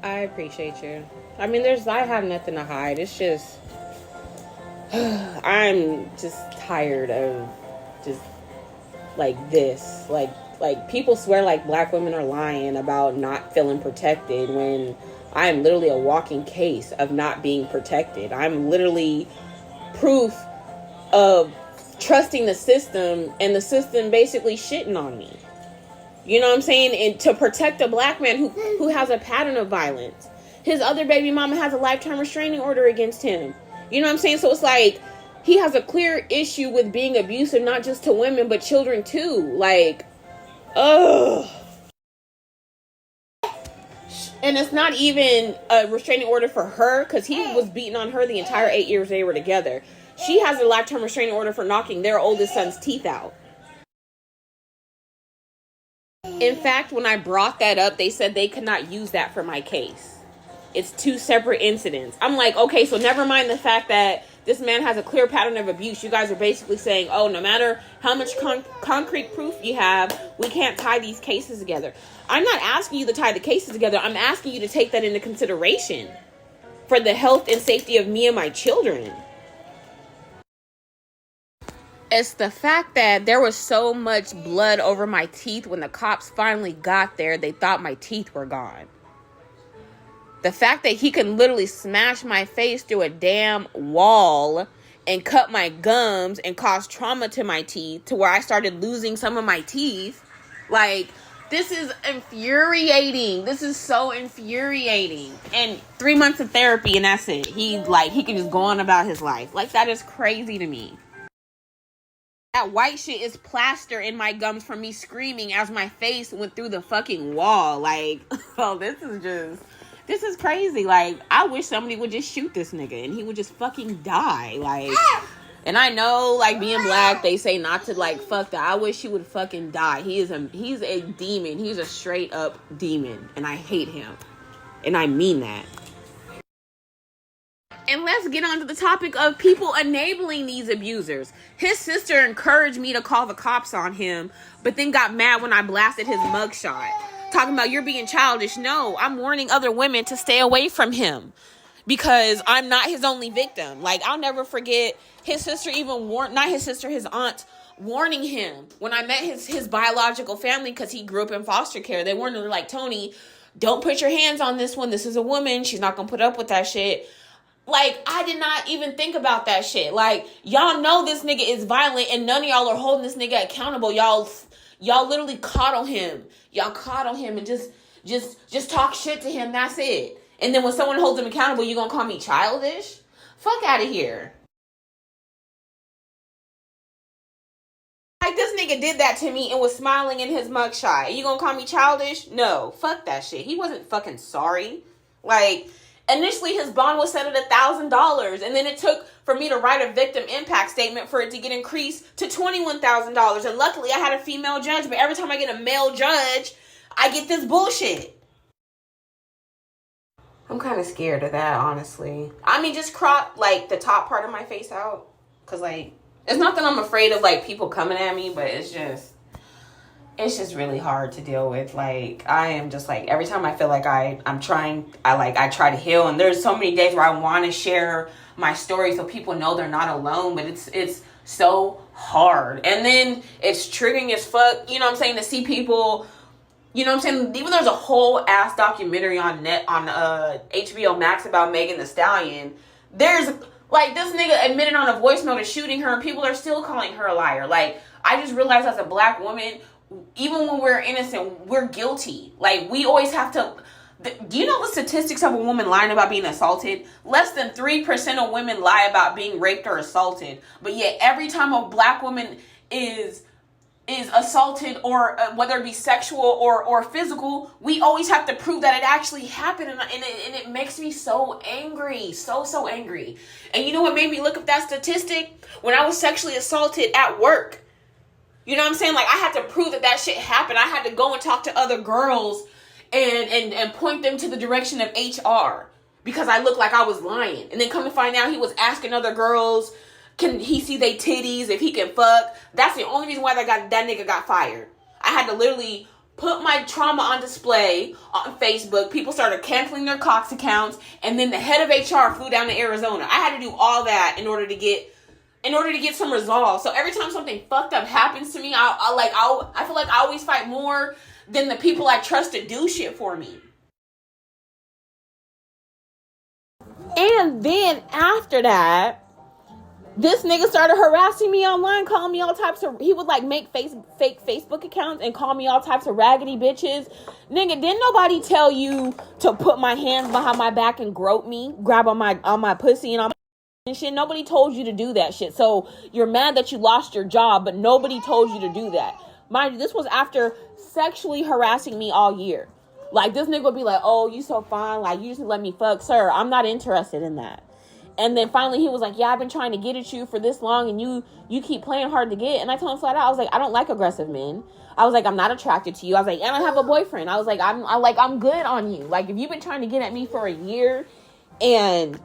I appreciate you. I mean, I have nothing to hide. It's just, I'm just tired of just like this. Like people swear like black women are lying about not feeling protected when I'm literally a walking case of not being protected. I'm literally proof of trusting the system and the system basically shitting on me. You know what I'm saying? And to protect a black man who has a pattern of violence. His other baby mama has a lifetime restraining order against him. You know what I'm saying? So it's like he has a clear issue with being abusive, not just to women, but children too. Like, ugh. And it's not even a restraining order for her, because he was beating on her the entire 8 years they were together. She has a lifetime restraining order for knocking their oldest son's teeth out. In fact, when I brought that up, they said they could not use that for my case. It's two separate incidents. I'm like, okay, so never mind the fact that this man has a clear pattern of abuse. You guys are basically saying, oh, no matter how much concrete proof you have, we can't tie these cases together. I'm not asking you to tie the cases together. I'm asking you to take that into consideration for the health and safety of me and my children. It's the fact that there was so much blood over my teeth when the cops finally got there, they thought my teeth were gone. The fact that he can literally smash my face through a damn wall and cut my gums and cause trauma to my teeth to where I started losing some of my teeth. Like, this is infuriating. This is so infuriating. And 3 months of therapy and that's it. He can just go on about his life. Like, that is crazy to me. That white shit is plaster in my gums from me screaming as my face went through the fucking wall. Like, oh, this is crazy. Like, I wish somebody would just shoot this nigga and he would just fucking die. Like, and I know, like, being black, they say not to, like, fuck that. I wish he would fucking die. He's a demon. He's a straight up demon. And I hate him. And I mean that. And let's get on to the topic of people enabling these abusers. His sister encouraged me to call the cops on him, but then got mad when I blasted his mugshot. Talking about you're being childish. No, I'm warning other women to stay away from him because I'm not his only victim. Like, I'll never forget his sister his aunt warning him when I met his biological family, because he grew up in foster care. They warned him, like, Tony, don't put your hands on this one. This is a woman. She's not going to put up with that shit. Like, I did not even think about that shit. Like, y'all know this nigga is violent and none of y'all are holding this nigga accountable. Y'all literally coddle him. Y'all coddle him and just talk shit to him. That's it. And then when someone holds him accountable, you gonna call me childish? Fuck out of here. Like, this nigga did that to me and was smiling in his mugshot. And you gonna call me childish? No. Fuck that shit. He wasn't fucking sorry. Like, initially his bond was set at $1,000, and then it took for me to write a victim impact statement for it to get increased to $21,000. And luckily I had a female judge, but every time I get a male judge, I get this bullshit. I'm kind of scared of that, honestly. I mean, just crop, like, the top part of my face out. Because, like, it's not that I'm afraid of, like, people coming at me, but it's just really hard to deal with. Like, I am just, like, every time I feel like I try to heal. And there's so many days where I want to share my story so people know they're not alone. But it's so hard. And then it's triggering as fuck, you know what I'm saying, to see people... You know what I'm saying? Even there's a whole ass documentary on HBO Max about Megan Thee Stallion. There's, like, this nigga admitted on a voice note of shooting her, and people are still calling her a liar. Like, I just realized as a black woman, even when we're innocent, we're guilty. Like, we always have to... Do you know the statistics of a woman lying about being assaulted? Less than 3% of women lie about being raped or assaulted. But yet, every time a black woman is assaulted, or whether it be sexual or physical, we always have to prove that it actually happened, and it makes me so angry, so angry. And you know what made me look up that statistic? When I was sexually assaulted at work, you know what I'm saying? Like, I had to prove that shit happened. I had to go and talk to other girls and point them to the direction of HR because I looked like I was lying. And then come to find out, he was asking other girls, can he see they titties, if he can fuck. That's the only reason why that nigga got fired. I had to literally put my trauma on display on Facebook. People started canceling their Cox accounts, and then the head of HR flew down to Arizona. I had to do all that in order to get some resolve. So every time something fucked up happens to me, I feel like I always fight more than the people I trust to do shit for me. And then after that, this nigga started harassing me online, calling me all types of... He would like make fake Facebook accounts and call me all types of raggedy bitches. Nigga, didn't nobody tell you to put my hands behind my back and grope me, grab on my pussy and all and shit? Nobody told you to do that shit. So you're mad that you lost your job, but nobody told you to do that. Mind you, this was after sexually harassing me all year. Like, this nigga would be like, oh, you so fine, like, you just let me fuck. Sir, I'm not interested in that. And then finally he was like, yeah, I've been trying to get at you for this long, and you keep playing hard to get. And I told him flat out, I was like, I don't like aggressive men. I was like, I'm not attracted to you. I was like, and I have a boyfriend. I was like, I'm good on you. Like, if you've been trying to get at me for a year, and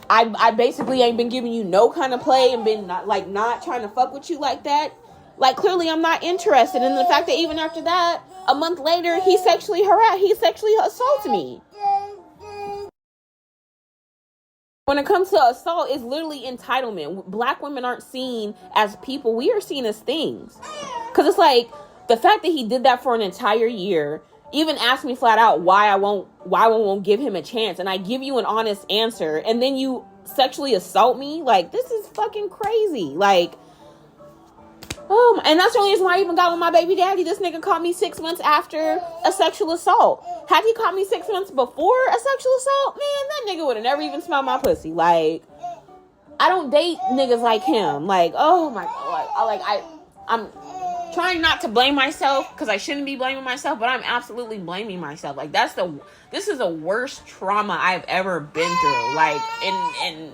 I basically ain't been giving you no kind of play and been not trying to fuck with you like that, like, clearly I'm not interested. And the fact that even after that, a month later, he sexually assaulted me. When it comes to assault, it's literally entitlement. Black women aren't seen as people. We are seen as things. Because it's like, the fact that he did that for an entire year, even asked me flat out why I won't give him a chance, and I give you an honest answer, and then you sexually assault me? Like, this is fucking crazy. Like, oh, and that's the only reason why I even got with my baby daddy. This nigga caught me 6 months after a sexual assault. Had he caught me 6 months before a sexual assault, man, that nigga would have never even smelled my pussy. Like, I don't date niggas like him. Like, oh my God. I'm trying not to blame myself, because I shouldn't be blaming myself, but I'm absolutely blaming myself. Like, this is the worst trauma I've ever been through. Like,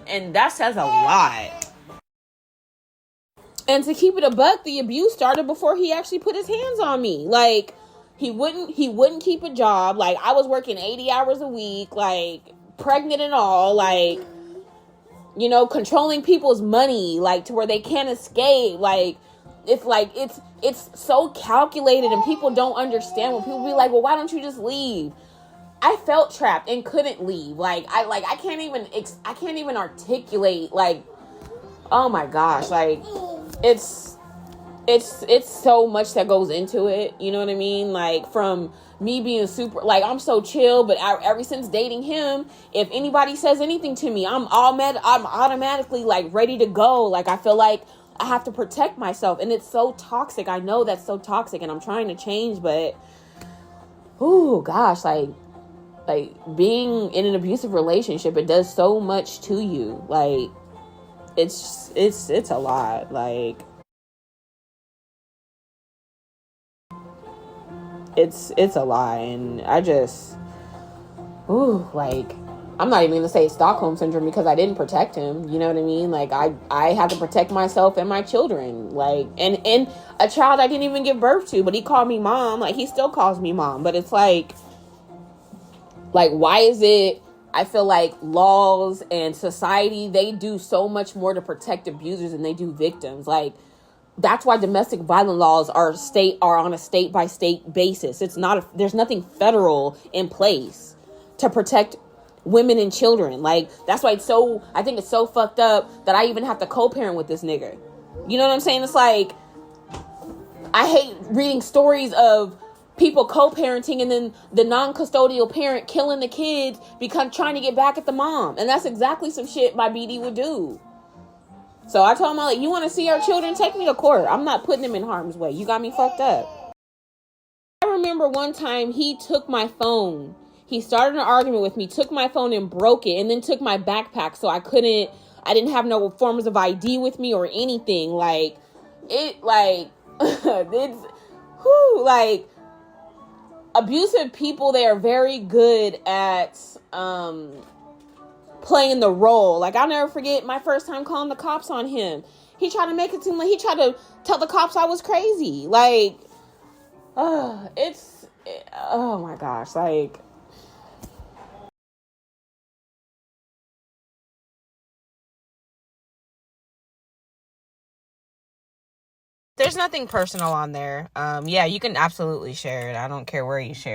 and that says a lot. And to keep it a buck, the abuse started before he actually put his hands on me. Like, he wouldn't keep a job. Like, I was working 80 hours a week, like, pregnant and all, like, you know, controlling people's money, like, to where they can't escape. Like, it's so calculated, and people don't understand. When people be like, well, why don't you just leave? I felt trapped and couldn't leave. Like, I can't even articulate, like, oh my gosh, like, it's so much that goes into it, you know what I mean? Like, from me being super, like, I'm so chill, but ever since dating him, if anybody says anything to me, I'm automatically, like, ready to go. Like, I feel like I have to protect myself, and it's so toxic. I know that's so toxic, and I'm trying to change, but oh gosh, like being in an abusive relationship, it does so much to you. Like, it's a lot. Like, it's a lot. And I just, like, I'm not even gonna say Stockholm syndrome, because I didn't protect him, you know what I mean? Like, I have to protect myself and my children, like, and a child I didn't even give birth to, but he called me mom. Like, he still calls me mom. But it's like, why is it, I feel like laws and society, they do so much more to protect abusers than they do victims. Like, that's why domestic violence laws are on a state by state basis. There's nothing federal in place to protect women and children. Like, that's why I think it's so fucked up that I even have to co-parent with this nigga. You know what I'm saying? It's like, I hate reading stories of people co-parenting and then the non-custodial parent killing the kids because trying to get back at the mom. And that's exactly some shit my BD would do. So I told him, like, you want to see our children? Take me to court. I'm not putting them in harm's way. You got me fucked up. I remember one time he took my phone. He started an argument with me, took my phone and broke it, and then took my backpack, so I didn't have no forms of ID with me or anything. Like, like, abusive people, they are very good at playing the role. Like, I'll never forget my first time calling the cops on him. He tried to make it seem like he tried to tell the cops I was crazy. Like, oh my gosh, like, there's nothing personal on there. Yeah, you can absolutely share it. I don't care where you share it.